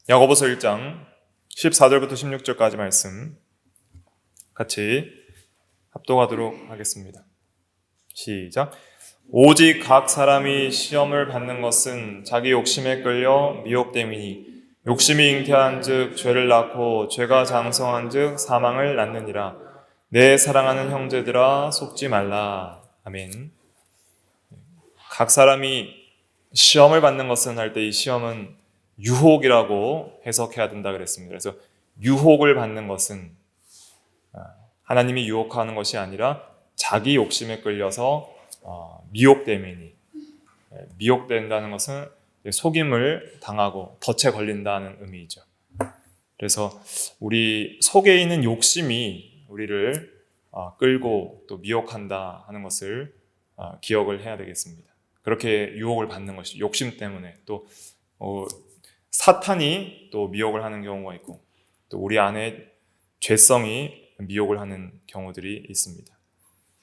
야고보서 1장 14절부터 16절까지 말씀 같이 합독하도록 하겠습니다. 시작. 오직 각 사람이 시험을 받는 것은 자기 욕심에 끌려 미혹됨이니 욕심이 잉태한 즉 죄를 낳고 죄가 장성한 즉 사망을 낳느니라. 내 사랑하는 형제들아 속지 말라. 아멘. 각 사람이 시험을 받는 것은 할 때 이 시험은 유혹이라고 해석해야 된다 그랬습니다. 그래서 유혹을 받는 것은 하나님이 유혹하는 것이 아니라 자기 욕심에 끌려서 미혹됨이니, 미혹된다는 것은 속임을 당하고 덫에 걸린다는 의미이죠. 그래서 우리 속에 있는 욕심이 우리를 끌고 또 미혹한다 하는 것을 기억을 해야 되겠습니다. 그렇게 유혹을 받는 것이 욕심 때문에 또 사탄이 또 미혹을 하는 경우가 있고 또 우리 안에 죄성이 미혹을 하는 경우들이 있습니다.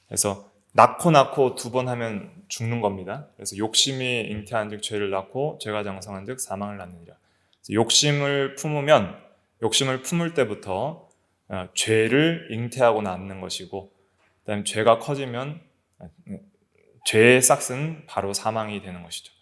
그래서 낳고 두 번 하면 죽는 겁니다. 그래서 욕심이 잉태한 즉 죄를 낳고 죄가 장성한 즉 사망을 낳느니라. 욕심을 품을 때부터 죄를 잉태하고 낳는 것이고 그다음에 죄가 커지면 죄의 싹은 바로 사망이 되는 것이죠.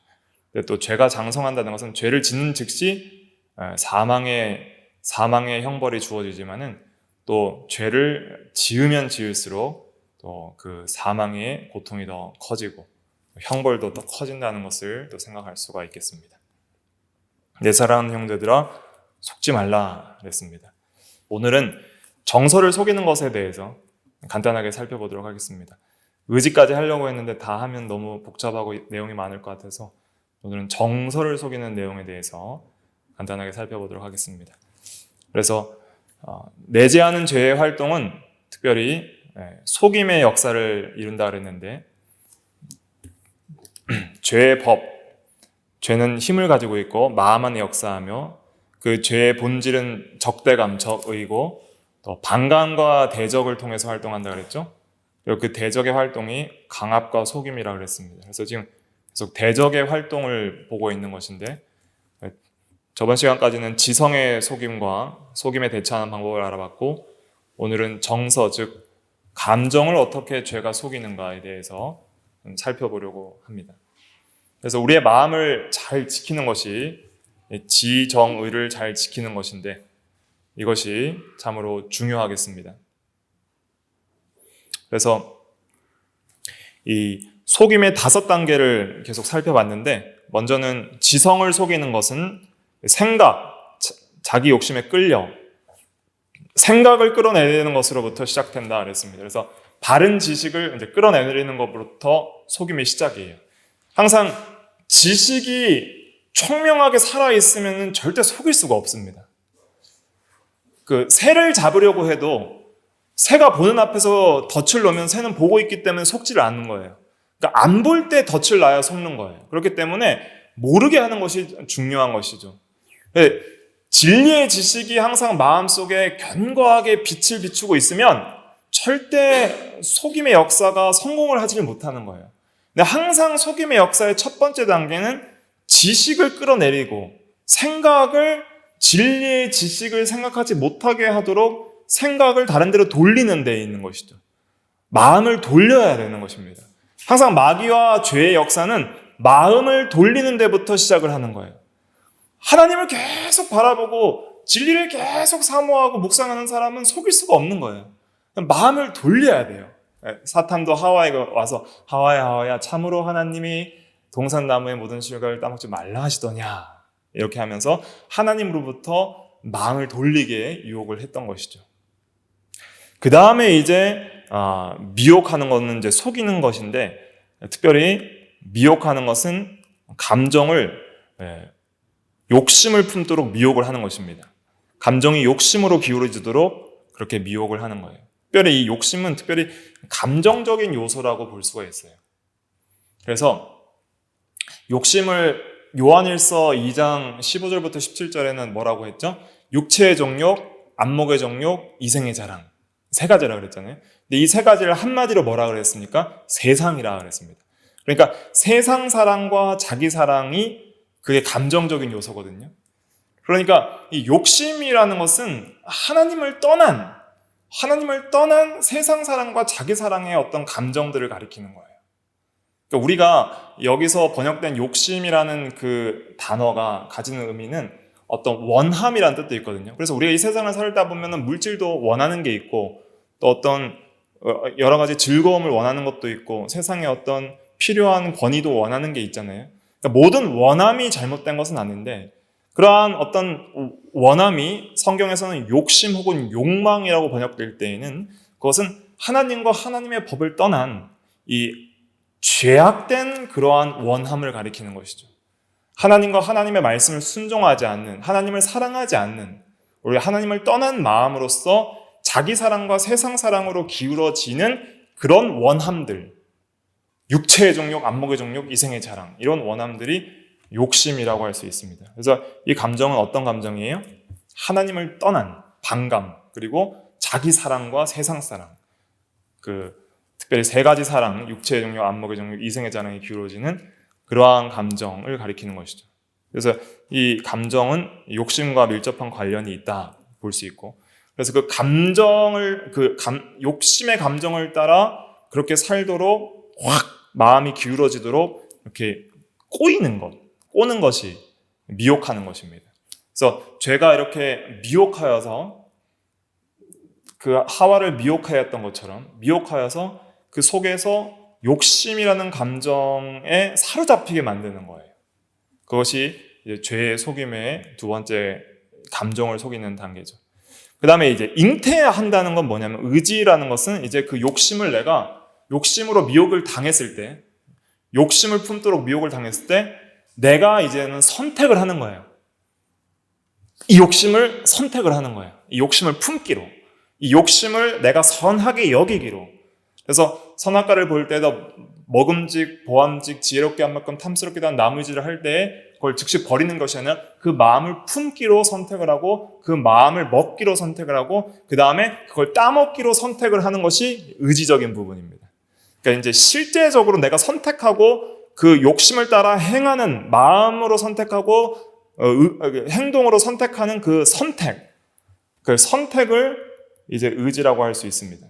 또 죄가 장성한다는 것은 죄를 짓는 즉시 사망의 형벌이 주어지지만은 또 죄를 지으면 지을수록 또 그 사망의 고통이 더 커지고 형벌도 더 커진다는 것을 또 생각할 수가 있겠습니다. 내 사랑하는 형제들아 속지 말라 그랬습니다. 오늘은 정서를 속이는 것에 대해서 간단하게 살펴보도록 하겠습니다. 의지까지 하려고 했는데 다 하면 너무 복잡하고 내용이 많을 것 같아서 오늘은 정서를 속이는 내용에 대해서 간단하게 살펴보도록 하겠습니다. 그래서 내재하는 죄의 활동은 특별히 속임의 역사를 이룬다 그랬는데 죄의 법, 죄는 힘을 가지고 있고 마음 안에 역사하며 그 죄의 본질은 적대감, 적의고 또 반감과 대적을 통해서 활동한다 그랬죠. 그리고 그 대적의 활동이 강압과 속임이라고 그랬습니다. 그래서 지금 계속 대적의 활동을 보고 있는 것인데 저번 시간까지는 지성의 속임과 속임에 대처하는 방법을 알아봤고 오늘은 정서, 즉 감정을 어떻게 죄가 속이는가에 대해서 살펴보려고 합니다. 그래서 우리의 마음을 잘 지키는 것이 지정의를 잘 지키는 것인데 이것이 참으로 중요하겠습니다. 그래서 이 속임의 5단계를 계속 살펴봤는데 먼저는 지성을 속이는 것은 생각, 자기 욕심에 끌려 생각을 끌어내리는 것으로부터 시작된다 그랬습니다. 그래서 바른 지식을 이제 끌어내리는 것부터 속임의 시작이에요. 항상 지식이 총명하게 살아있으면 절대 속일 수가 없습니다. 그 새를 잡으려고 해도 새가 보는 앞에서 덫을 놓으면 새는 보고 있기 때문에 속지를 않는 거예요. 그러니까 안 볼 때 덫을 놔야 속는 거예요. 그렇기 때문에 모르게 하는 것이 중요한 것이죠. 진리의 지식이 항상 마음속에 견고하게 빛을 비추고 있으면 절대 속임의 역사가 성공을 하지를 못하는 거예요. 근데 항상 속임의 역사의 첫 번째 단계는 지식을 끌어내리고 진리의 지식을 생각하지 못하게 하도록 생각을 다른 데로 돌리는 데 있는 것이죠. 마음을 돌려야 되는 것입니다. 항상 마귀와 죄의 역사는 마음을 돌리는 데부터 시작을 하는 거예요. 하나님을 계속 바라보고 진리를 계속 사모하고 묵상하는 사람은 속일 수가 없는 거예요. 마음을 돌려야 돼요. 사탄도 하와에게 와서 하와야 참으로 하나님이 동산나무의 모든 실과를 따먹지 말라 하시더냐 이렇게 하면서 하나님으로부터 마음을 돌리게 유혹을 했던 것이죠. 그 다음에 이제 미혹하는 것은 이제 속이는 것인데 특별히 미혹하는 것은 감정을 욕심을 품도록 미혹을 하는 것입니다. 감정이 욕심으로 기울어지도록 그렇게 미혹을 하는 거예요. 특별히 이 욕심은 특별히 감정적인 요소라고 볼 수가 있어요. 그래서 욕심을 요한일서 2장 15절부터 17절에는 뭐라고 했죠? 육체의 정욕, 안목의 정욕, 이생의 자랑. 3가지라고 그랬잖아요. 근데 이 3가지를 한마디로 뭐라 그랬습니까? 세상이라 그랬습니다. 그러니까 세상 사랑과 자기 사랑이 그게 감정적인 요소거든요. 그러니까 이 욕심이라는 것은 하나님을 떠난 세상 사랑과 자기 사랑의 어떤 감정들을 가리키는 거예요. 그러니까 우리가 여기서 번역된 욕심이라는 그 단어가 가지는 의미는 어떤 원함이라는 뜻도 있거든요. 그래서 우리가 이 세상을 살다 보면 물질도 원하는 게 있고 또 어떤 여러 가지 즐거움을 원하는 것도 있고 세상에 어떤 필요한 권위도 원하는 게 있잖아요. 그러니까 모든 원함이 잘못된 것은 아닌데 그러한 어떤 원함이 성경에서는 욕심 혹은 욕망이라고 번역될 때에는 그것은 하나님과 하나님의 법을 떠난 이 죄악된 그러한 원함을 가리키는 것이죠. 하나님과 하나님의 말씀을 순종하지 않는, 하나님을 사랑하지 않는, 우리 하나님을 떠난 마음으로써 자기 사랑과 세상 사랑으로 기울어지는 그런 원함들, 육체의 정욕, 안목의 정욕, 이생의 자랑, 이런 원함들이 욕심이라고 할 수 있습니다. 그래서 이 감정은 어떤 감정이에요? 하나님을 떠난 반감, 그리고 자기 사랑과 세상 사랑, 특별히 세 가지 사랑, 육체의 정욕, 안목의 정욕, 이생의 자랑이 기울어지는 그러한 감정을 가리키는 것이죠. 그래서 이 감정은 욕심과 밀접한 관련이 있다 볼 수 있고, 그래서 그 감정을 욕심의 감정을 따라 그렇게 살도록 확 마음이 기울어지도록 이렇게 꼬는 것이 미혹하는 것입니다. 그래서 죄가 이렇게 미혹하여서 그 하와를 미혹하였던 것처럼 미혹하여서 그 속에서 욕심이라는 감정에 사로잡히게 만드는 거예요. 그것이 이제 죄의 속임의 두 번째 감정을 속이는 단계죠. 그 다음에 이제 잉태한다는 건 뭐냐면 의지라는 것은 이제 그 욕심을 내가 욕심으로 미혹을 당했을 때, 욕심을 품도록 미혹을 당했을 때 내가 이제는 선택을 하는 거예요. 이 욕심을 선택을 하는 거예요. 이 욕심을 품기로, 이 욕심을 내가 선하게 여기기로. 그래서 선악과를 볼 때도 먹음직, 보암직, 지혜롭게 한 만큼 탐스럽게 한 나무의지를 할 때 그걸 즉시 버리는 것이 아니라 그 마음을 품기로 선택을 하고 그 마음을 먹기로 선택을 하고 그 다음에 그걸 따먹기로 선택을 하는 것이 의지적인 부분입니다. 그러니까 이제 실제적으로 내가 선택하고 그 욕심을 따라 행하는 마음으로 선택하고 행동으로 선택하는 그 선택을 이제 의지라고 할 수 있습니다.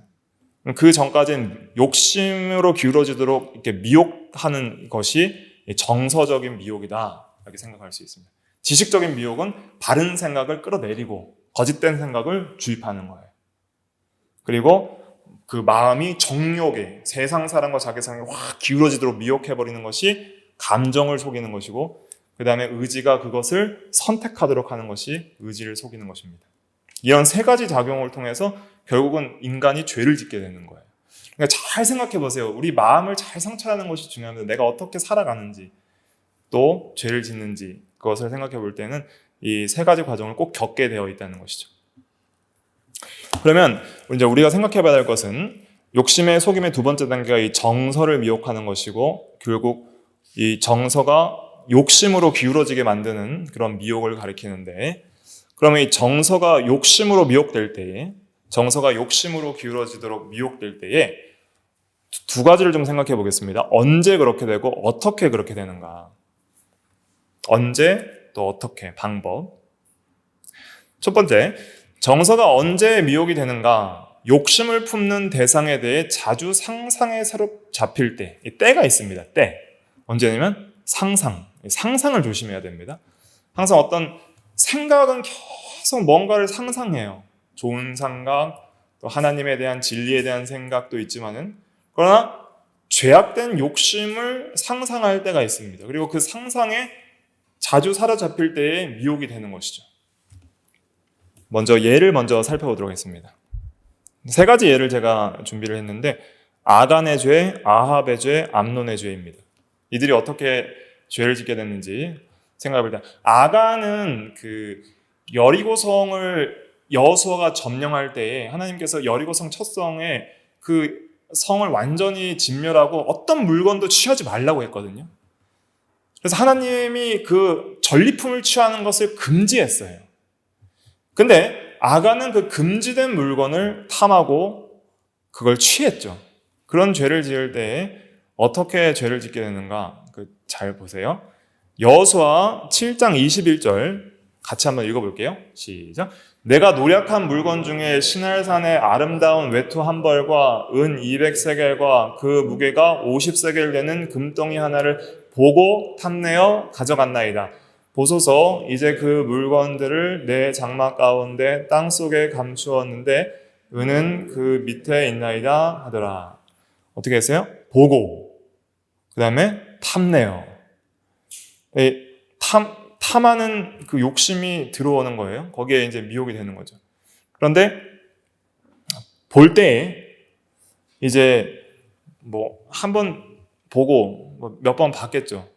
그 전까지는 욕심으로 기울어지도록 이렇게 미혹하는 것이 정서적인 미혹이다 이렇게 생각할 수 있습니다. 지식적인 미혹은 바른 생각을 끌어내리고 거짓된 생각을 주입하는 거예요. 그리고 그 마음이 정욕에 세상 사랑과 자기 사랑에 확 기울어지도록 미혹해버리는 것이 감정을 속이는 것이고 그 다음에 의지가 그것을 선택하도록 하는 것이 의지를 속이는 것입니다. 이런 세 가지 작용을 통해서 결국은 인간이 죄를 짓게 되는 거예요. 그러니까 잘 생각해 보세요. 우리 마음을 잘 성찰하는 것이 중요합니다. 내가 어떻게 살아가는지 또 죄를 짓는지 그것을 생각해 볼 때는 이 세 가지 과정을 꼭 겪게 되어 있다는 것이죠. 그러면 이제 우리가 생각해 봐야 할 것은 욕심의 속임의 두 번째 단계가 이 정서를 미혹하는 것이고 결국 이 정서가 욕심으로 기울어지게 만드는 그런 미혹을 가리키는데 그러면 이 정서가 욕심으로 미혹될 때에 정서가 욕심으로 기울어지도록 미혹될 때에 두 가지를 좀 생각해 보겠습니다. 언제 그렇게 되고 어떻게 그렇게 되는가. 언제 또 어떻게 방법. 첫 번째, 정서가 언제 미혹이 되는가? 욕심을 품는 대상에 대해 자주 상상에 사로잡힐 때, 이 때가 있습니다. 때. 언제냐면 상상을 조심해야 됩니다. 항상 어떤 생각은 계속 뭔가를 상상해요. 좋은 생각, 또 하나님에 대한 진리에 대한 생각도 있지만은 그러나 죄악된 욕심을 상상할 때가 있습니다. 그리고 그 상상에 자주 사로잡힐 때에 미혹이 되는 것이죠. 예를 먼저 살펴보도록 하겠습니다. 세 가지 예를 제가 준비를 했는데 아간의 죄, 아합의 죄, 암논의 죄입니다. 이들이 어떻게 죄를 짓게 됐는지 생각해 볼 때 아간은 그 여리고성을 여호수아가 점령할 때에 하나님께서 여리고성 첫 성에 그 성을 완전히 진멸하고 어떤 물건도 취하지 말라고 했거든요. 그래서 하나님이 그 전리품을 취하는 것을 금지했어요. 근데 아간은 그 금지된 물건을 탐하고 그걸 취했죠. 그런 죄를 지을 때에 어떻게 죄를 짓게 되는가? 잘 보세요. 여호수아 7장 21절 같이 한번 읽어볼게요. 시작. 내가 노력한 물건 중에 시날산의 아름다운 외투 한 벌과 은 200세겔과 그 무게가 50세겔 되는 금덩이 하나를 보고 탐내어 가져갔나이다. 보소서, 이제 그 물건들을 내 장막 가운데 땅속에 감추었는데 은은 그 밑에 있나이다 하더라. 어떻게 했어요? 보고, 그 다음에 탐내어. 탐하는 그 욕심이 들어오는 거예요. 거기에 이제 미혹이 되는 거죠. 그런데 볼 때에 이제 뭐 한 번 보고 몇 번 봤겠죠.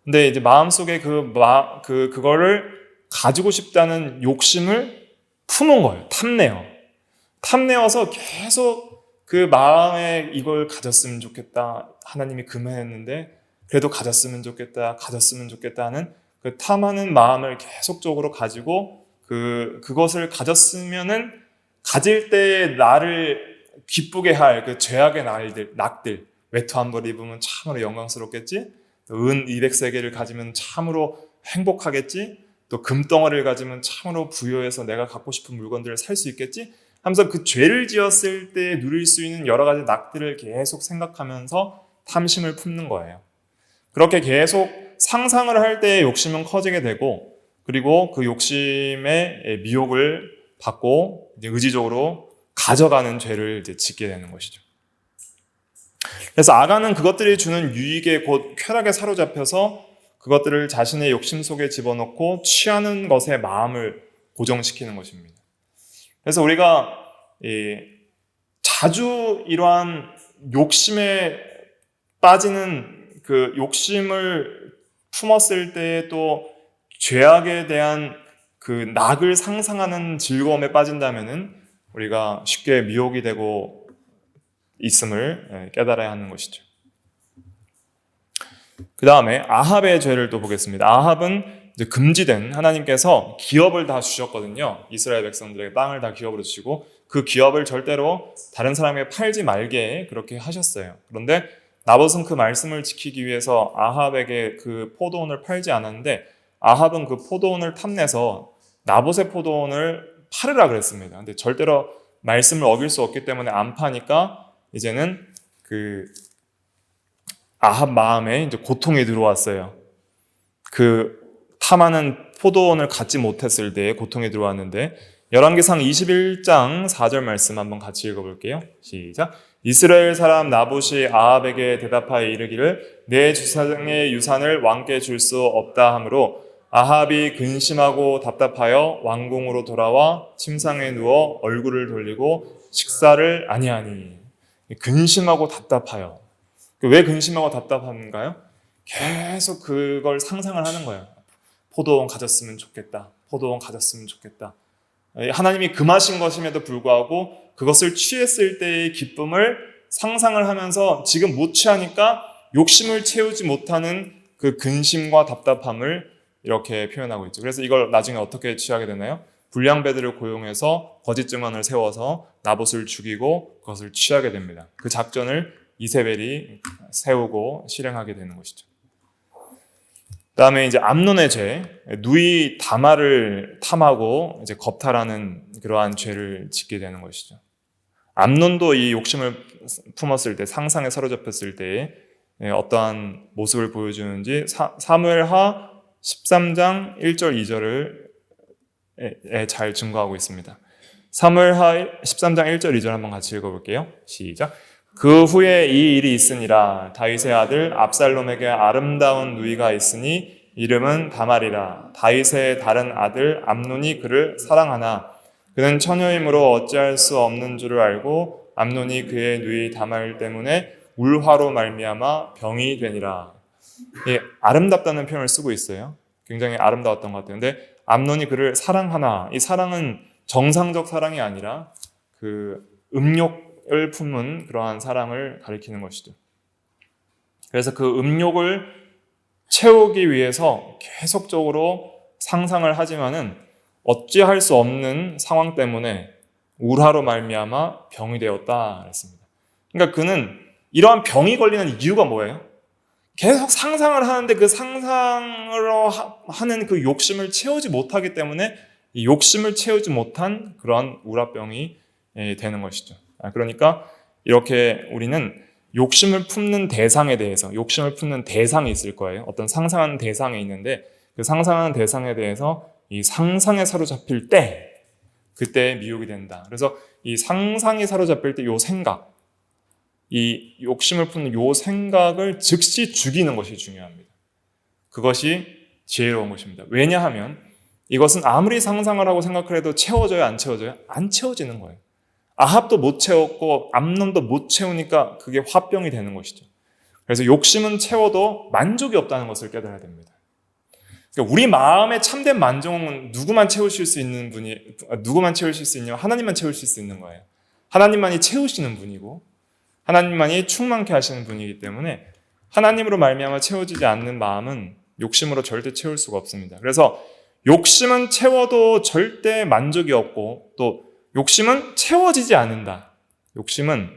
근데 이제 마음속에 그거를 가지고 싶다는 욕심을 품은 거예요. 탐내어서 계속 그 마음에 이걸 가졌으면 좋겠다. 하나님이 금했는데 그래도 가졌으면 좋겠다 하는 그 탐하는 마음을 계속적으로 가지고 그것을 가졌으면은 가질 때 나를 기쁘게 할 그 죄악의 낙들, 외투 한 벌 입으면 참으로 영광스럽겠지? 또 은 200세겔을 가지면 참으로 행복하겠지? 또 금덩어리를 가지면 참으로 부유해서 내가 갖고 싶은 물건들을 살 수 있겠지? 하면서 그 죄를 지었을 때 누릴 수 있는 여러 가지 낙들을 계속 생각하면서 탐심을 품는 거예요. 그렇게 계속 상상을 할 때 욕심은 커지게 되고, 그리고 그 욕심의 미혹을 받고 이제 의지적으로 가져가는 죄를 이제 짓게 되는 것이죠. 그래서 아간은 그것들이 주는 유익에 곧 쾌락에 사로잡혀서 그것들을 자신의 욕심 속에 집어넣고 취하는 것에 마음을 고정시키는 것입니다. 그래서 우리가 자주 이러한 욕심에 빠지는 그 욕심을 품었을 때 또 죄악에 대한 그 낙을 상상하는 즐거움에 빠진다면은 우리가 쉽게 미혹이 되고 있음을 깨달아야 하는 것이죠. 그 다음에 아합의 죄를 또 보겠습니다. 아합은 이제 금지된, 하나님께서 기업을 다 주셨거든요. 이스라엘 백성들에게 땅을 다 기업으로 주시고 그 기업을 절대로 다른 사람에게 팔지 말게 그렇게 하셨어요. 그런데 나봇은 그 말씀을 지키기 위해서 아합에게 그 포도원을 팔지 않았는데 아합은 그 포도원을 탐내서 나봇의 포도원을 팔으라 그랬습니다. 근데 절대로 말씀을 어길 수 없기 때문에 안 파니까 이제는 그 아합 마음에 이제 고통이 들어왔어요. 그 탐하는 포도원을 갖지 못했을 때 고통이 들어왔는데 열왕기상 21장 4절 말씀 한번 같이 읽어볼게요. 시작. 이스라엘 사람 나봇이 아합에게 대답하여 이르기를 내 주상의 유산을 왕께 줄 수 없다 하므로 아합이 근심하고 답답하여 왕궁으로 돌아와 침상에 누워 얼굴을 돌리고 식사를 아니하니. 근심하고 답답하여. 왜 근심하고 답답한가요? 계속 그걸 상상을 하는 거예요. 포도원 가졌으면 좋겠다. 포도원 가졌으면 좋겠다. 하나님이 금하신 것임에도 불구하고 그것을 취했을 때의 기쁨을 상상을 하면서 지금 못 취하니까 욕심을 채우지 못하는 그 근심과 답답함을 이렇게 표현하고 있죠. 그래서 이걸 나중에 어떻게 취하게 되나요? 불량배들을 고용해서 거짓 증언을 세워서 나봇을 죽이고 그것을 취하게 됩니다. 그 작전을 이세벨이 세우고 실행하게 되는 것이죠. 그다음에 이제 암논의 죄, 누이 다말을 탐하고 이제 겁탈하는 그러한 죄를 짓게 되는 것이죠. 암논도 이 욕심을 품었을 때, 상상에 사로잡혔을 때에 어떠한 모습을 보여주는지 사무엘하 13장 1절 2절을 잘 증거하고 있습니다. 사무엘하 13장 1절 2절 한번 같이 읽어볼게요. 시작. 그 후에 이 일이 있으니라. 다윗의 아들 압살롬에게 아름다운 누이가 있으니 이름은 다말이라. 다윗의 다른 아들 암논이 그를 사랑하나 그는 처녀이므로 어찌할 수 없는 줄을 알고 암논이 그의 누이 다말 때문에 울화로 말미암아 병이 되니라. 아름답다는 표현을 쓰고 있어요. 굉장히 아름다웠던 것 같아요. 근데 암논이 그를 사랑하나, 이 사랑은 정상적 사랑이 아니라 그 음욕을 품은 그러한 사랑을 가리키는 것이죠. 그래서 그 음욕을 채우기 위해서 계속적으로 상상을 하지만은 어찌할 수 없는 상황 때문에 울화로 말미암아 병이 되었다 그랬습니다. 그러니까 그는 이러한 병이 걸리는 이유가 뭐예요? 계속 상상을 하는데 그 상상으로 하는 그 욕심을 채우지 못하기 때문에 이 욕심을 채우지 못한 그런 우라병이 되는 것이죠. 그러니까 이렇게 우리는 욕심을 품는 대상에 대해서, 욕심을 품는 대상이 있을 거예요. 어떤 상상하는 대상이 있는데 그 상상하는 대상에 대해서 이 상상에 사로잡힐 때 그때 미혹이 된다. 그래서 이 상상이 사로잡힐 때 이 생각, 이 욕심을 품는 이 생각을 즉시 죽이는 것이 중요합니다. 그것이 지혜로운 것입니다. 왜냐하면 이것은 아무리 상상을 하고 생각을 해도 채워져요? 안 채워져요? 안 채워지는 거예요. 아합도 못 채웠고 암논도 못 채우니까 그게 화병이 되는 것이죠. 그래서 욕심은 채워도 만족이 없다는 것을 깨달아야 됩니다. 그러니까 우리 마음의 참된 만족은 누구만 채우실 수 있는 누구만 채우실 수 있냐면 하나님만 채우실 수 있는 거예요. 하나님만이 채우시는 분이고 하나님만이 충만케 하시는 분이기 때문에 하나님으로 말미암아 채워지지 않는 마음은 욕심으로 절대 채울 수가 없습니다. 그래서 욕심은 채워도 절대 만족이 없고 또 욕심은 채워지지 않는다. 욕심은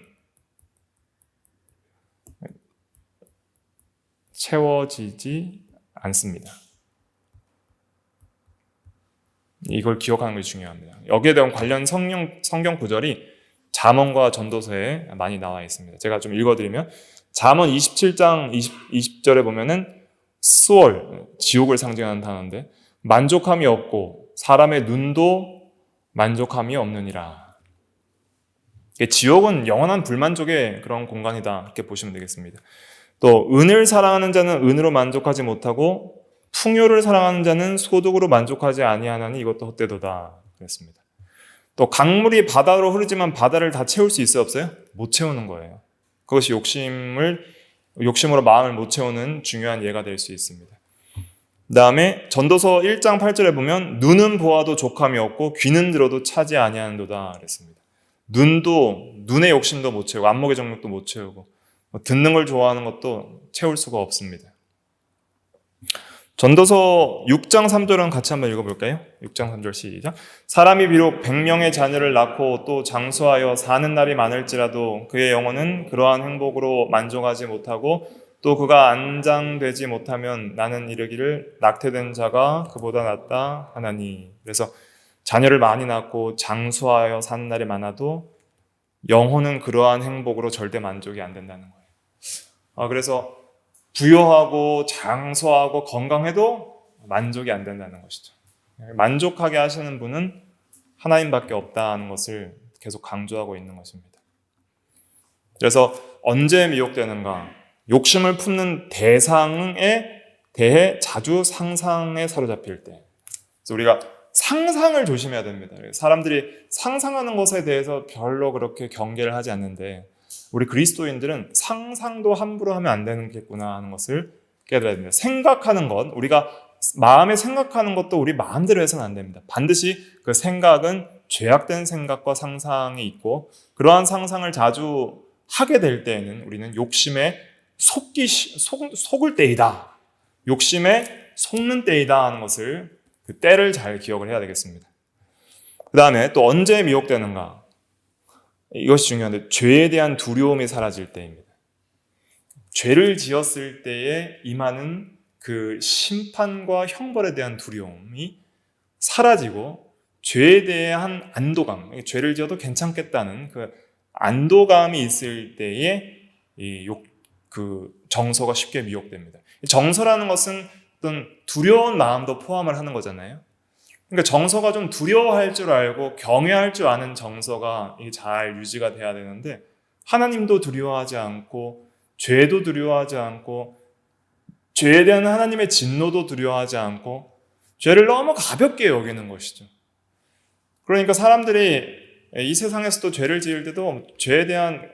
채워지지 않습니다. 이걸 기억하는 것이 중요합니다. 여기에 대한 관련 성경 구절이 잠언과 전도서에 많이 나와 있습니다. 제가 좀 읽어드리면 잠언 27장 20절에 보면은 수월, 지옥을 상징하는 단어인데 만족함이 없고 사람의 눈도 만족함이 없느니라. 지옥은 영원한 불만족의 그런 공간이다 이렇게 보시면 되겠습니다. 또 은을 사랑하는 자는 은으로 만족하지 못하고 풍요를 사랑하는 자는 소득으로 만족하지 아니하나니 이것도 헛되도다 그랬습니다. 또 강물이 바다로 흐르지만 바다를 다 채울 수 있어요 없어요? 못 채우는 거예요. 그것이 욕심으로 마음을 못 채우는 중요한 예가 될 수 있습니다. 그 다음에 전도서 1장 8절에 보면 눈은 보아도 족함이 없고 귀는 들어도 차지 아니하는도다 그랬습니다. 눈의 욕심도 못 채우고 안목의 정욕도 못 채우고 듣는 걸 좋아하는 것도 채울 수가 없습니다. 전도서 6장 3절은 같이 한번 읽어볼까요? 6장 3절 시작. 사람이 비록 100명의 자녀를 낳고 또 장수하여 사는 날이 많을지라도 그의 영혼은 그러한 행복으로 만족하지 못하고 또 그가 안장되지 못하면 나는 이르기를 낙태된 자가 그보다 낫다 하나니. 그래서 자녀를 많이 낳고 장수하여 사는 날이 많아도 영혼은 그러한 행복으로 절대 만족이 안 된다는 거예요. 그래서 부유하고 장수하고 건강해도 만족이 안 된다는 것이죠. 만족하게 하시는 분은 하나님밖에 없다는 것을 계속 강조하고 있는 것입니다. 그래서 언제 미혹되는가? 욕심을 품는 대상에 대해 자주 상상에 사로잡힐 때. 그래서 우리가 상상을 조심해야 됩니다. 사람들이 상상하는 것에 대해서 별로 그렇게 경계를 하지 않는데 우리 그리스도인들은 상상도 함부로 하면 안 되겠구나 하는 것을 깨달아야 됩니다. 생각하는 것, 우리가 마음에 생각하는 것도 우리 마음대로 해서는 안 됩니다. 반드시 그 생각은 죄악된 생각과 상상이 있고 그러한 상상을 자주 하게 될 때에는 우리는 욕심에 속을 때이다. 욕심에 속는 때이다 하는 것을 그 때를 잘 기억을 해야 되겠습니다. 그 다음에 또 언제 미혹되는가? 이것이 중요한데 죄에 대한 두려움이 사라질 때입니다. 죄를 지었을 때에 임하는 그 심판과 형벌에 대한 두려움이 사라지고 죄에 대한 안도감, 죄를 지어도 괜찮겠다는 그 안도감이 있을 때에 그 정서가 쉽게 미혹됩니다. 정서라는 것은 어떤 두려운 마음도 포함을 하는 거잖아요. 그러니까 정서가 좀 두려워할 줄 알고 경외할 줄 아는 정서가 잘 유지가 돼야 되는데 하나님도 두려워하지 않고 죄도 두려워하지 않고 죄에 대한 하나님의 진노도 두려워하지 않고 죄를 너무 가볍게 여기는 것이죠. 그러니까 사람들이 이 세상에서도 죄를 지을 때도 죄에 대한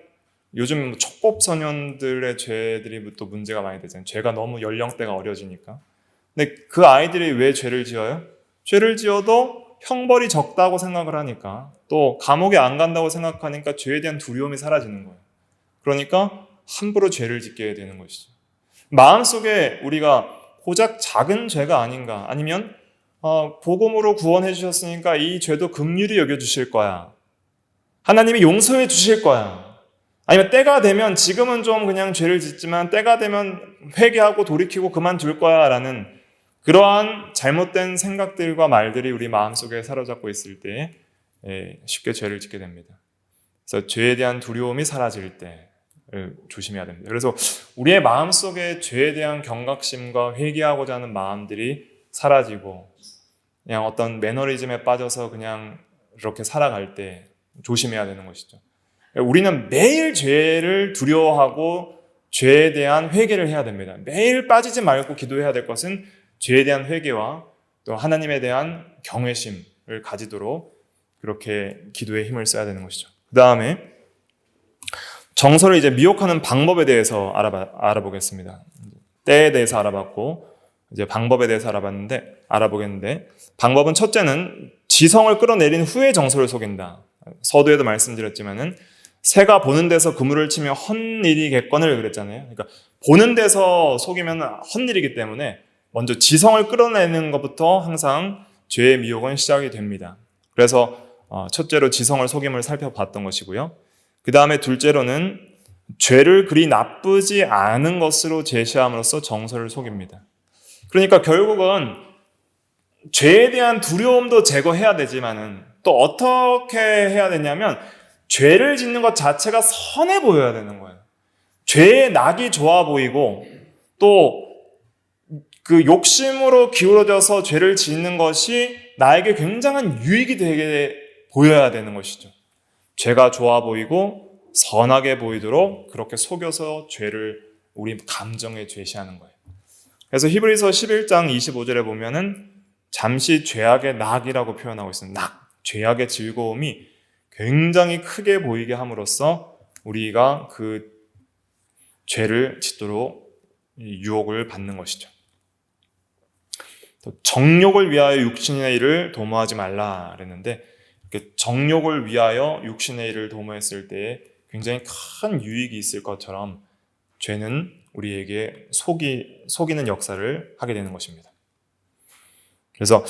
요즘 촉법소년들의 죄들이 또 문제가 많이 되잖아요. 죄가 너무 연령대가 어려지니까. 근데 그 아이들이 왜 죄를 지어요? 죄를 지어도 형벌이 적다고 생각을 하니까 또 감옥에 안 간다고 생각하니까 죄에 대한 두려움이 사라지는 거예요. 그러니까 함부로 죄를 짓게 되는 것이죠. 마음속에 우리가 고작 작은 죄가 아닌가 아니면 복음으로 구원해 주셨으니까 이 죄도 긍휼히 여겨주실 거야. 하나님이 용서해 주실 거야. 아니면 때가 되면 지금은 좀 그냥 죄를 짓지만 때가 되면 회개하고 돌이키고 그만둘 거야 라는 그러한 잘못된 생각들과 말들이 우리 마음속에 사로잡고 있을 때 쉽게 죄를 짓게 됩니다. 그래서 죄에 대한 두려움이 사라질 때 조심해야 됩니다. 그래서 우리의 마음속에 죄에 대한 경각심과 회개하고자 하는 마음들이 사라지고 그냥 어떤 매너리즘에 빠져서 그냥 이렇게 살아갈 때 조심해야 되는 것이죠. 우리는 매일 죄를 두려워하고 죄에 대한 회개를 해야 됩니다. 매일 빠지지 말고 기도해야 될 것은 죄에 대한 회개와 또 하나님에 대한 경외심을 가지도록 그렇게 기도에 힘을 써야 되는 것이죠. 그 다음에 정서를 이제 미혹하는 방법에 대해서 알아보겠습니다. 때에 대해서 알아봤고 이제 방법에 대해서 알아보겠는데 방법은 첫째는 지성을 끌어내린 후에 정서를 속인다. 서두에도 말씀드렸지만은 새가 보는 데서 그물을 치며 헛일이겠거늘 그랬잖아요. 그러니까 보는 데서 속이면 헛일이기 때문에 먼저 지성을 끌어내는 것부터 항상 죄의 미혹은 시작이 됩니다. 그래서 첫째로 지성을 속임을 살펴봤던 것이고요. 그 다음에 둘째로는 죄를 그리 나쁘지 않은 것으로 제시함으로써 정서를 속입니다. 그러니까 결국은 죄에 대한 두려움도 제거해야 되지만은 또 어떻게 해야 되냐면 죄를 짓는 것 자체가 선해 보여야 되는 거예요. 죄의 낙이 좋아 보이고 또 그 욕심으로 기울어져서 죄를 짓는 것이 나에게 굉장한 유익이 되게 보여야 되는 것이죠. 죄가 좋아 보이고 선하게 보이도록 그렇게 속여서 죄를 우리 감정에 제시하는 거예요. 그래서 히브리서 11장 25절에 보면은 잠시 죄악의 낙이라고 표현하고 있습니다. 낙, 죄악의 즐거움이 굉장히 크게 보이게 함으로써 우리가 그 죄를 짓도록 유혹을 받는 것이죠. 정욕을 위하여 육신의 일을 도모하지 말라 그랬는데 정욕을 위하여 육신의 일을 도모했을 때 굉장히 큰 유익이 있을 것처럼 죄는 우리에게 속이는 역사를 하게 되는 것입니다. 그래서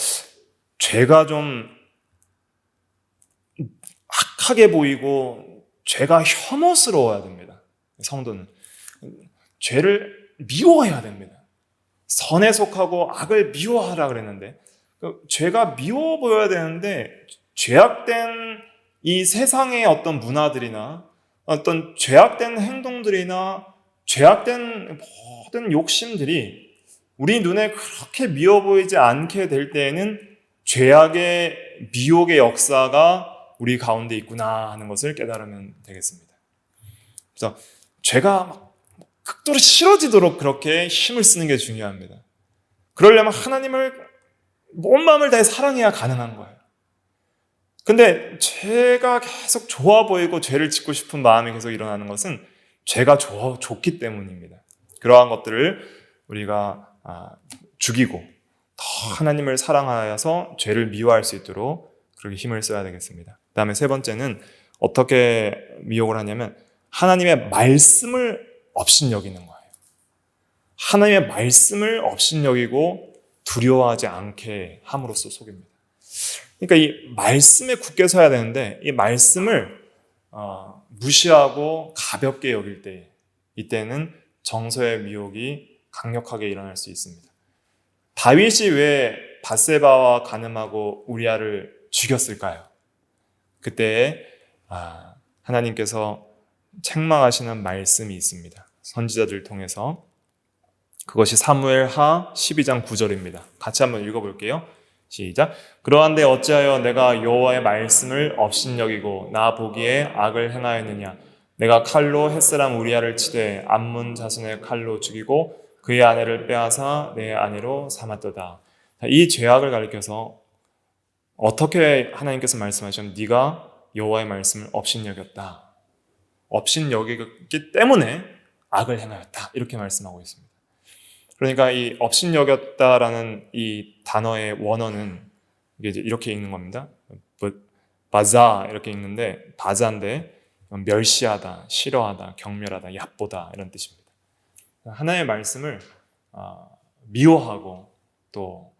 죄가 좀 악하게 보이고 죄가 혐오스러워야 됩니다. 성도는 죄를 미워해야 됩니다. 선에 속하고 악을 미워하라 그랬는데 죄가 미워 보여야 되는데 죄악된 이 세상의 어떤 문화들이나 어떤 죄악된 행동들이나 죄악된 모든 욕심들이 우리 눈에 그렇게 미워 보이지 않게 될 때에는 죄악의 미혹의 역사가 우리 가운데 있구나 하는 것을 깨달으면 되겠습니다. 그래서 죄가 극도로 싫어지도록 그렇게 힘을 쓰는 게 중요합니다. 그러려면 하나님을 온 마음을 다해 사랑해야 가능한 거예요. 근데 죄가 계속 좋아 보이고 죄를 짓고 싶은 마음이 계속 일어나는 것은 죄가 좋기 때문입니다. 그러한 것들을 우리가 죽이고 더 하나님을 사랑하여서 죄를 미워할 수 있도록 그렇게 힘을 써야 되겠습니다. 그 다음에 세 번째는 어떻게 미혹을 하냐면 하나님의 말씀을 업신여기는 거예요. 하나님의 말씀을 업신여기고 두려워하지 않게 함으로써 속입니다. 그러니까 이 말씀에 굳게 서야 되는데 이 말씀을 무시하고 가볍게 여길 때 이때는 정서의 미혹이 강력하게 일어날 수 있습니다. 다윗이 왜 밧세바와 간음하고 우리아를 죽였을까요? 그때 하나님께서 책망하시는 말씀이 있습니다. 선지자들 통해서 그것이 사무엘하 12장 9절입니다. 같이 한번 읽어볼게요. 시작. 그러한데 어찌하여 내가 여호와의 말씀을 업신여기고 나 보기에 악을 행하였느냐? 내가 칼로 햇사람 우리아를 치되 암몬 자손의 칼로 죽이고 그의 아내를 빼앗아 내 아내로 삼았도다. 이 죄악을 가리켜서 어떻게 하나님께서 말씀하셨냐면 네가 여호와의 말씀을 업신여겼다. 업신여기기 때문에 악을 행하였다. 이렇게 말씀하고 있습니다. 그러니까 이 업신여겼다라는 이 단어의 원어는 이게 이제 이렇게 읽는 겁니다. 바자 이렇게 읽는데 바자인데 멸시하다, 싫어하다, 경멸하다, 얕보다 이런 뜻입니다. 하나님의 말씀을 미워하고 또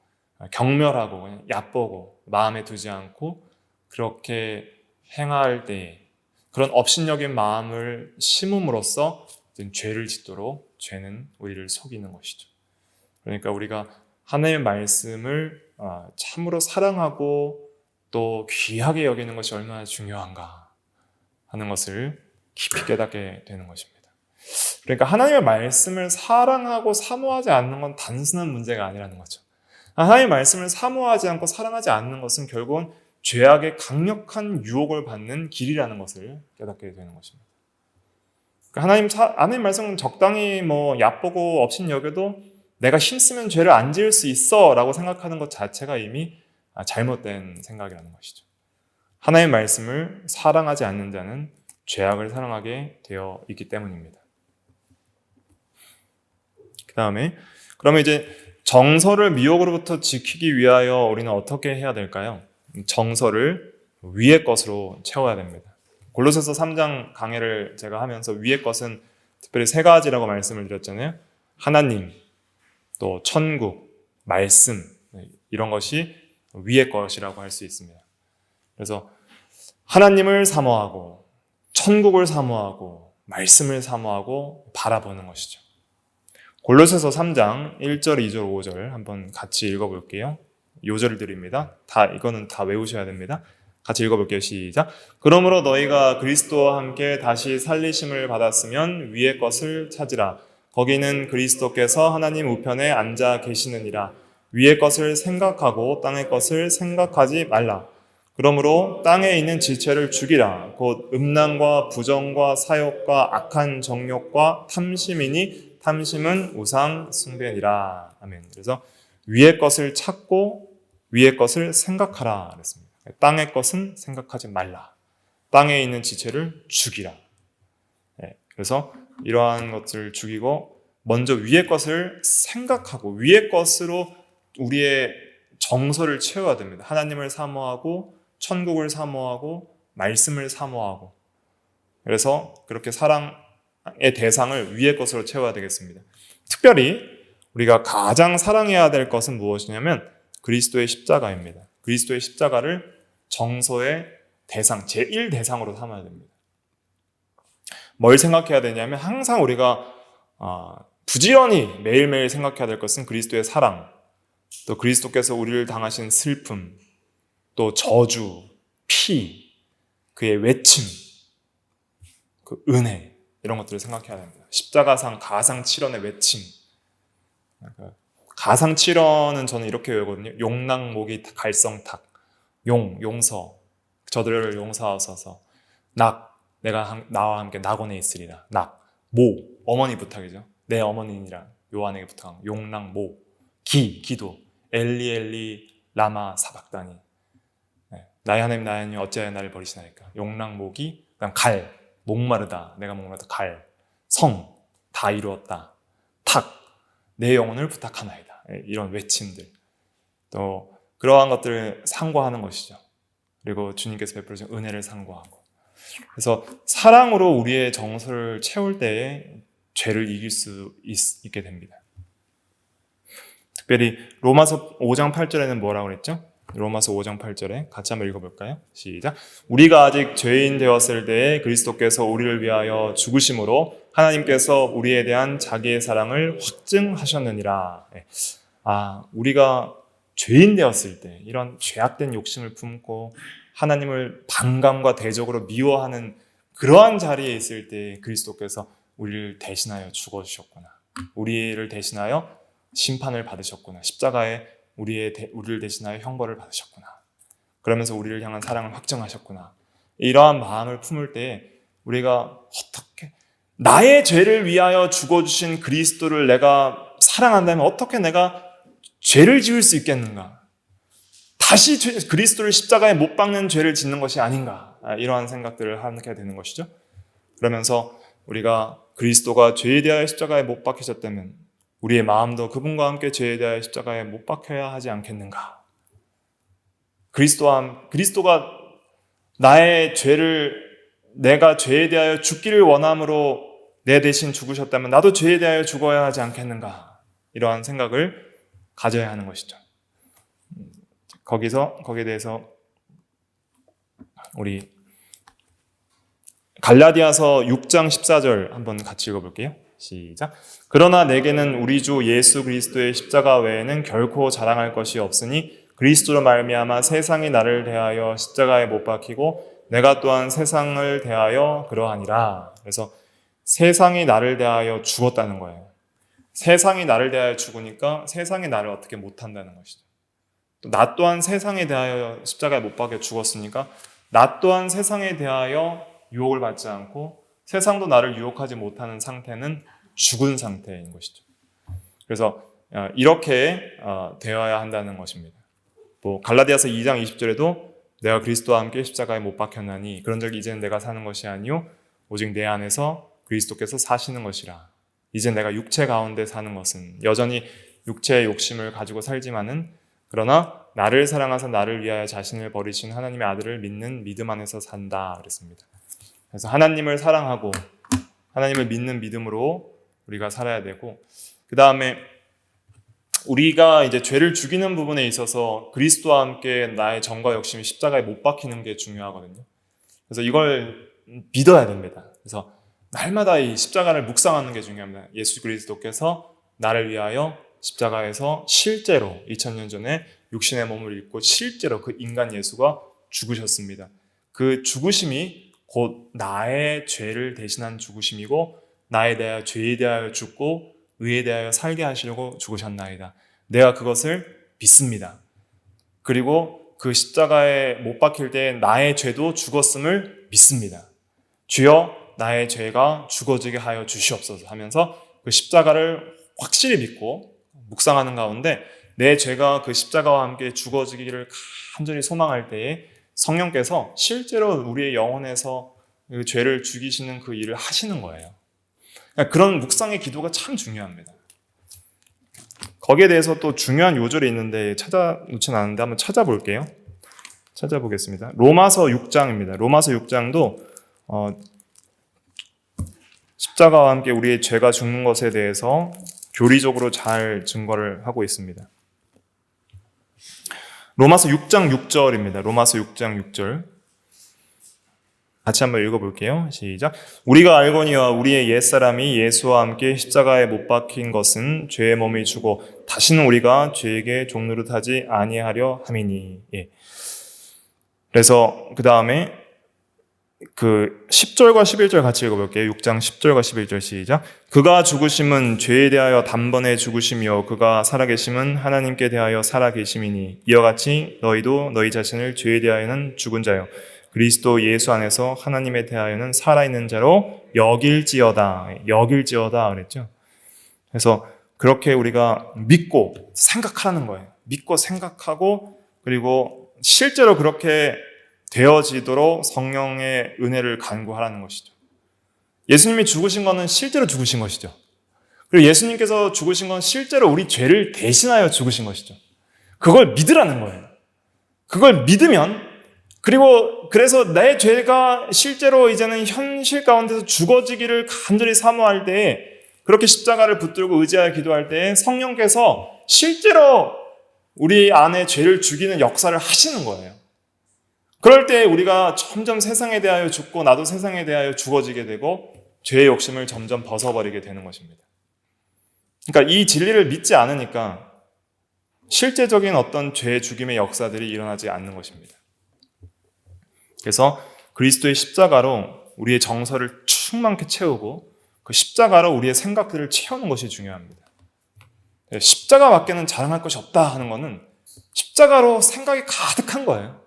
경멸하고 얕보고 마음에 두지 않고 그렇게 행할 때 그런 업신여긴 마음을 심음으로써 죄를 짓도록 죄는 우리를 속이는 것이죠. 그러니까 우리가 하나님의 말씀을 참으로 사랑하고 또 귀하게 여기는 것이 얼마나 중요한가 하는 것을 깊이 깨닫게 되는 것입니다. 그러니까 하나님의 말씀을 사랑하고 사모하지 않는 건 단순한 문제가 아니라는 거죠. 하나님의 말씀을 사모하지 않고 사랑하지 않는 것은 결국은 죄악의 강력한 유혹을 받는 길이라는 것을 깨닫게 되는 것입니다. 그러니까 하나님 말씀은 적당히 얕보고 업신여겨도 내가 힘쓰면 죄를 안 지을 수 있어 라고 생각하는 것 자체가 이미 잘못된 생각이라는 것이죠. 하나님의 말씀을 사랑하지 않는 자는 죄악을 사랑하게 되어 있기 때문입니다. 그 다음에 그러면 이제 정서를 미혹으로부터 지키기 위하여 우리는 어떻게 해야 될까요? 정서를 위의 것으로 채워야 됩니다. 골로새서 3장 강해를 제가 하면서 위의 것은 특별히 세 가지라고 말씀을 드렸잖아요. 하나님, 또 천국, 말씀, 이런 것이 위의 것이라고 할 수 있습니다. 그래서 하나님을 사모하고 천국을 사모하고 말씀을 사모하고 바라보는 것이죠. 골로새서 3장 1절, 2절, 5절 한번 같이 읽어볼게요. 요절을 드립니다. 이거는 다 외우셔야 됩니다. 같이 읽어볼게요. 시작. 그러므로 너희가 그리스도와 함께 다시 살리심을 받았으면 위의 것을 찾으라. 거기는 그리스도께서 하나님 우편에 앉아 계시느니라. 위의 것을 생각하고 땅의 것을 생각하지 말라. 그러므로 땅에 있는 지체를 죽이라. 곧 음란과 부정과 사욕과 악한 정욕과 탐심이니 탐심은 우상 숭배니라. 아멘. 그래서 위의 것을 찾고 위의 것을 생각하라 그랬습니다. 땅의 것은 생각하지 말라. 땅에 있는 지체를 죽이라. 그래서 이러한 것을 죽이고 먼저 위의 것을 생각하고 위의 것으로 우리의 정서를 채워야 됩니다. 하나님을 사모하고 천국을 사모하고 말씀을 사모하고 그래서 그렇게 사랑의 대상을 위의 것으로 채워야 되겠습니다. 특별히 우리가 가장 사랑해야 될 것은 무엇이냐면 그리스도의 십자가입니다. 그리스도의 십자가를 정서의 대상, 제1대상으로 삼아야 됩니다. 뭘 생각해야 되냐면 항상 우리가 부지런히 매일매일 생각해야 될 것은 그리스도의 사랑, 또 그리스도께서 우리를 당하신 슬픔, 또 저주, 피, 그의 외침, 그 은혜 이런 것들을 생각해야 됩니다. 십자가상 가상칠언의 외침. 가상칠언은 저는 이렇게 외우거든요. 용낙목이 갈성탁, 용서, 저들을 용서하소서. 낙, 내가 나와 함께 낙원에 있으리라. 낙, 모, 어머니 부탁이죠. 내 어머니니라 요한에게 부탁한 용낙모, 기도, 엘리 엘리 라마 사박다니. 나의 하나님 나의 하나님 어찌하여 나를 버리시나이까. 용낙목이, 그다음 갈, 목마르다, 내가 목마르다. 갈, 성, 다 이루었다. 탁, 내 영혼을 부탁하나이다. 이런 외침들, 또 그러한 것들을 상고하는 것이죠. 그리고 주님께서 베풀으신 은혜를 상고하고, 그래서 사랑으로 우리의 정서를 채울 때에 죄를 이길 수 있게 됩니다. 특별히 로마서 5장 8절에는 뭐라고 그랬죠? 로마서 5장 8절에 같이 한번 읽어볼까요? 시작. 우리가 아직 죄인 되었을 때에 그리스도께서 우리를 위하여 죽으심으로 하나님께서 우리에 대한 자기의 사랑을 확증하셨느니라. 우리가 죄인 되었을 때 이런 죄악된 욕심을 품고 하나님을 반감과 대적으로 미워하는 그러한 자리에 있을 때 그리스도께서 우리를 대신하여 죽어주셨구나. 우리를 대신하여 심판을 받으셨구나. 십자가에 우리를 대신하여 형벌을 받으셨구나. 그러면서 우리를 향한 사랑을 확증하셨구나. 이러한 마음을 품을 때 우리가 어떻게 나의 죄를 위하여 죽어주신 그리스도를 내가 사랑한다면 어떻게 내가 죄를 지을 수 있겠는가? 다시 그리스도를 십자가에 못 박는 죄를 짓는 것이 아닌가? 이러한 생각들을 하게 되는 것이죠. 그러면서 우리가 그리스도가 죄에 대하여 십자가에 못 박히셨다면 우리의 마음도 그분과 함께 죄에 대하여 십자가에 못 박혀야 하지 않겠는가? 그리스도가 나의 죄를 내가 죄에 대하여 죽기를 원함으로 내 대신 죽으셨다면 나도 죄에 대하여 죽어야 하지 않겠는가? 이러한 생각을 가져야 하는 것이죠. 거기에 대해서 우리 갈라디아서 6장 14절 한번 같이 읽어볼게요. 시작. 그러나 내게는 우리 주 예수 그리스도의 십자가 외에는 결코 자랑할 것이 없으니 그리스도로 말미암아 세상이 나를 대하여 십자가에 못 박히고 내가 또한 세상을 대하여 그러하니라. 그래서 세상이 나를 대하여 죽었다는 거예요. 세상이 나를 대하여 죽으니까 세상이 나를 어떻게 못한다는 것이죠. 또 나 또한 세상에 대하여 십자가에 못 박혀 죽었으니까 나 또한 세상에 대하여 유혹을 받지 않고 세상도 나를 유혹하지 못하는 상태는 죽은 상태인 것이죠. 그래서 이렇게 되어야 한다는 것입니다. 또 갈라디아서 2장 20절에도 내가 그리스도와 함께 십자가에 못 박혔나니 그런즉 이제는 내가 사는 것이 아니요 오직 내 안에서 그리스도께서 사시는 것이라. 이제 내가 육체 가운데 사는 것은 여전히 육체의 욕심을 가지고 살지만은 그러나 나를 사랑하사 나를 위하여 자신을 버리신 하나님의 아들을 믿는 믿음 안에서 산다 그랬습니다. 그래서 하나님을 사랑하고 하나님을 믿는 믿음으로 우리가 살아야 되고, 그 다음에 우리가 이제 죄를 죽이는 부분에 있어서 그리스도와 함께 나의 정과 욕심이 십자가에 못 박히는 게 중요하거든요. 그래서 이걸 믿어야 됩니다. 그래서 날마다 이 십자가를 묵상하는 게 중요합니다. 예수 그리스도께서 나를 위하여 십자가에서 실제로 2000년 전에 육신의 몸을 입고 실제로 그 인간 예수가 죽으셨습니다. 그 죽으심이 곧 나의 죄를 대신한 죽으심이고 나에 대하여 죄에 대하여 죽고 의에 대하여 살게 하시려고 죽으셨나이다. 내가 그것을 믿습니다. 그리고 그 십자가에 못 박힐 때 나의 죄도 죽었음을 믿습니다. 주여 나의 죄가 죽어지게 하여 주시옵소서 하면서 그 십자가를 확실히 믿고 묵상하는 가운데 내 죄가 그 십자가와 함께 죽어지기를 간절히 소망할 때에 성령께서 실제로 우리의 영혼에서 그 죄를 죽이시는 그 일을 하시는 거예요. 그런 묵상의 기도가 참 중요합니다. 거기에 대해서 또 중요한 요절이 있는데 찾아놓진 않은데 한번 찾아볼게요. 찾아보겠습니다. 로마서 6장입니다. 로마서 6장도 십자가와 함께 우리의 죄가 죽는 것에 대해서 교리적으로 잘 증거를 하고 있습니다. 로마서 6장 6절입니다. 로마서 6장 6절. 같이 한번 읽어볼게요. 시작. 우리가 알거니와 우리의 옛사람이 예수와 함께 십자가에 못 박힌 것은 죄의 몸이 주고 다시는 우리가 죄에게 종노릇하지 아니하려 함이니. 예. 그래서 그 다음에 그 10절과 11절 같이 읽어볼게요. 6장 10절과 11절 시작. 그가 죽으심은 죄에 대하여 단번에 죽으심이요 그가 살아계심은 하나님께 대하여 살아계심이니 이와 같이 너희도 너희 자신을 죄에 대하여는 죽은 자요 그리스도 예수 안에서 하나님에 대하여는 살아있는 자로 여길지어다 그랬죠. 그래서 그렇게 우리가 믿고 생각하는 거예요. 믿고 생각하고 그리고 실제로 그렇게 되어지도록 성령의 은혜를 간구하라는 것이죠. 예수님이 죽으신 것은 실제로 죽으신 것이죠. 그리고 예수님께서 죽으신 건 실제로 우리 죄를 대신하여 죽으신 것이죠. 그걸 믿으라는 거예요. 그걸 믿으면 그리고 그래서 내 죄가 실제로 이제는 현실 가운데서 죽어지기를 간절히 사모할 때에 그렇게 십자가를 붙들고 의지하여 기도할 때에 성령께서 실제로 우리 안에 죄를 죽이는 역사를 하시는 거예요. 그럴 때 우리가 점점 세상에 대하여 죽고 나도 세상에 대하여 죽어지게 되고 죄의 욕심을 점점 벗어버리게 되는 것입니다. 그러니까 이 진리를 믿지 않으니까 실제적인 어떤 죄 죽임의 역사들이 일어나지 않는 것입니다. 그래서 그리스도의 십자가로 우리의 정서를 충만케 채우고 그 십자가로 우리의 생각들을 채우는 것이 중요합니다. 십자가밖에는 자랑할 것이 없다 하는 것은 십자가로 생각이 가득한 거예요.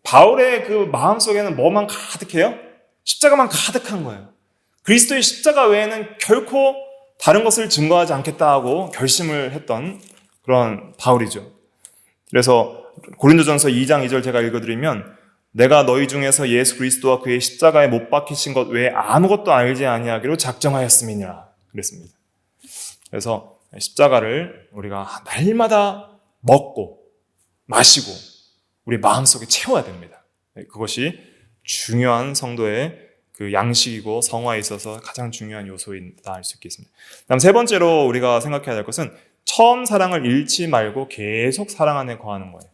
바울의 그 마음속에는 뭐만 가득해요? 십자가만 가득한 거예요. 그리스도의 십자가 외에는 결코 다른 것을 증거하지 않겠다 하고 결심을 했던 그런 바울이죠. 그래서 고린도전서 2장 2절 제가 읽어드리면 내가 너희 중에서 예수 그리스도와 그의 십자가에 못 박히신 것 외에 아무것도 알지 아니하기로 작정하였음이니라 그랬습니다. 그래서 십자가를 우리가 날마다 먹고 마시고 우리 마음속에 채워야 됩니다. 그것이 중요한 성도의 그 양식이고 성화에 있어서 가장 중요한 요소이다 할 수 있겠습니다. 다음 세 번째로 우리가 생각해야 될 것은 처음 사랑을 잃지 말고 계속 사랑 안에 거하는 거예요.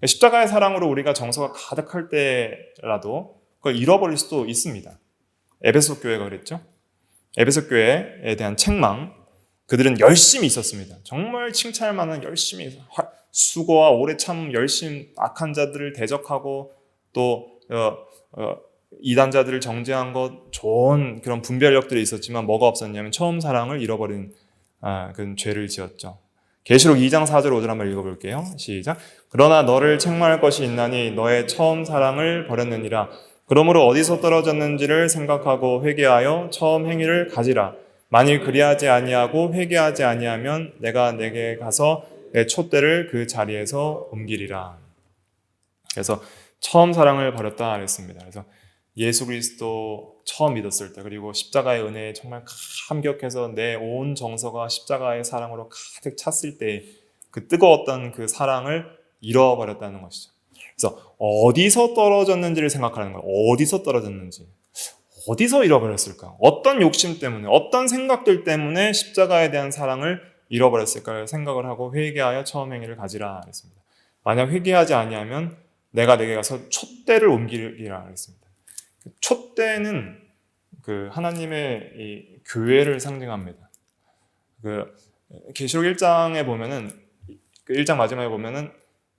십자가의 사랑으로 우리가 정서가 가득할 때라도 그걸 잃어버릴 수도 있습니다. 에베소 교회가 그랬죠. 에베소 교회에 대한 책망, 그들은 열심히 있었습니다. 정말 칭찬할 만한 열심히 수고와 오래 참 열심히 악한 자들을 대적하고 또 이단자들을 정죄한 것, 좋은 그런 분별력들이 있었지만 뭐가 없었냐면 처음 사랑을 잃어버린 그런 죄를 지었죠. 계시록 2장 4절 5절 한번 읽어볼게요. 시작. 그러나 너를 책망할 것이 있나니 너의 처음 사랑을 버렸느니라. 그러므로 어디서 떨어졌는지를 생각하고 회개하여 처음 행위를 가지라. 만일 그리하지 아니하고 회개하지 아니하면 내가 내게 가서 내 촛대를 그 자리에서 옮기리라. 그래서 처음 사랑을 버렸다 그랬습니다. 그래서 예수 그리스도 처음 믿었을 때, 그리고 십자가의 은혜에 정말 감격해서 내 온 정서가 십자가의 사랑으로 가득 찼을 때 그 뜨거웠던 그 사랑을 잃어버렸다는 것이죠. 그래서 어디서 떨어졌는지를 생각하는 거예요. 어디서 떨어졌는지. 어디서 잃어버렸을까? 어떤 욕심 때문에, 어떤 생각들 때문에 십자가에 대한 사랑을 잃어버렸을까를 생각을 하고 회개하여 처음 행위를 가지라 그랬습니다. 만약 회개하지 아니하면 내가 내게 가서 촛대를 옮기리라 그랬습니다. 촛대는 그 하나님의 이 교회를 상징합니다. 그 계시록 1장에 보면은 그 1장 마지막에 보면은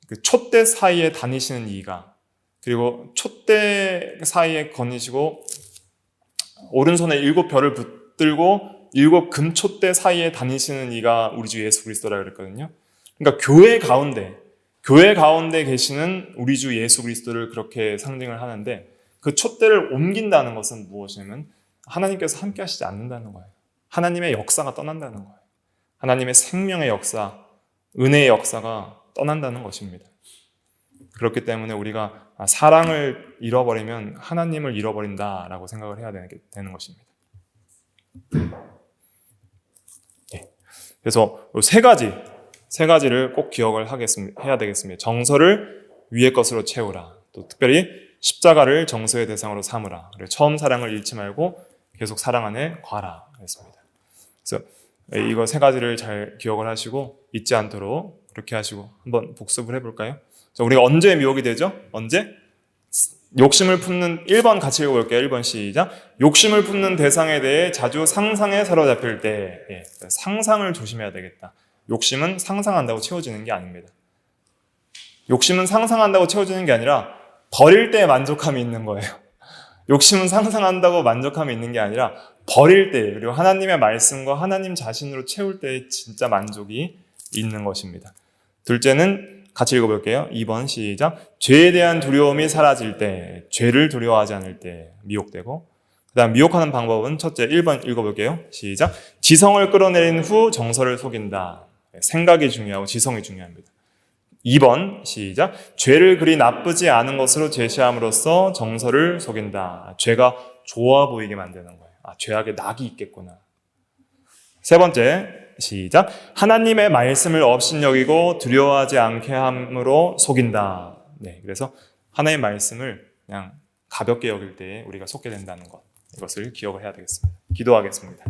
그 촛대 사이에 다니시는 이가, 그리고 촛대 사이에 거니시고 오른손에 7별을 붙들고 7 금촛대 사이에 다니시는 이가 우리 주 예수 그리스도라 그랬거든요. 그러니까 교회 가운데 계시는 우리 주 예수 그리스도를 그렇게 상징을 하는데, 그 촛대를 옮긴다는 것은 무엇이냐면 하나님께서 함께 하시지 않는다는 거예요. 하나님의 역사가 떠난다는 거예요. 하나님의 생명의 역사, 은혜의 역사가 떠난다는 것입니다. 그렇기 때문에 우리가 사랑을 잃어버리면 하나님을 잃어버린다라고 생각을 해야 되는 것입니다. 네. 그래서 세 가지를 꼭 기억을 해야 되겠습니다. 정서를 위의 것으로 채우라. 또 특별히 십자가를 정서의 대상으로 삼으라. 그리고 처음 사랑을 잃지 말고 계속 사랑 안에 과라 그랬습니다. 그래서 이거 세 가지를 잘 기억을 하시고 잊지 않도록 그렇게 하시고 한번 복습을 해볼까요? 우리가 언제 미혹이 되죠? 언제? 욕심을 품는 1번 같이 읽어볼게요. 1번 시작. 욕심을 품는 대상에 대해 자주 상상에 사로잡힐 때, 상상을 조심해야 되겠다. 욕심은 상상한다고 채워지는 게 아닙니다. 욕심은 상상한다고 채워지는 게 아니라 버릴 때 만족함이 있는 거예요. 욕심은 상상한다고 만족함이 있는 게 아니라 버릴 때, 그리고 하나님의 말씀과 하나님 자신으로 채울 때 진짜 만족이 있는 것입니다. 둘째는 같이 읽어볼게요. 2번 시작. 죄에 대한 두려움이 사라질 때, 죄를 두려워하지 않을 때 미혹되고, 그 다음 미혹하는 방법은 첫째 1번 읽어볼게요. 시작. 지성을 끌어내린 후 정서를 속인다. 생각이 중요하고 지성이 중요합니다. 2번 시작. 죄를 그리 나쁘지 않은 것으로 제시함으로써 정서를 속인다. 죄가 좋아 보이게 만드는 거예요. 죄악에 낙이 있겠구나. 세 번째 시작. 하나님의 말씀을 업신여기고 두려워하지 않게 함으로 속인다. 네, 그래서 하나님의 말씀을 그냥 가볍게 여길 때 우리가 속게 된다는 것, 이것을 기억을 해야 되겠습니다. 기도하겠습니다.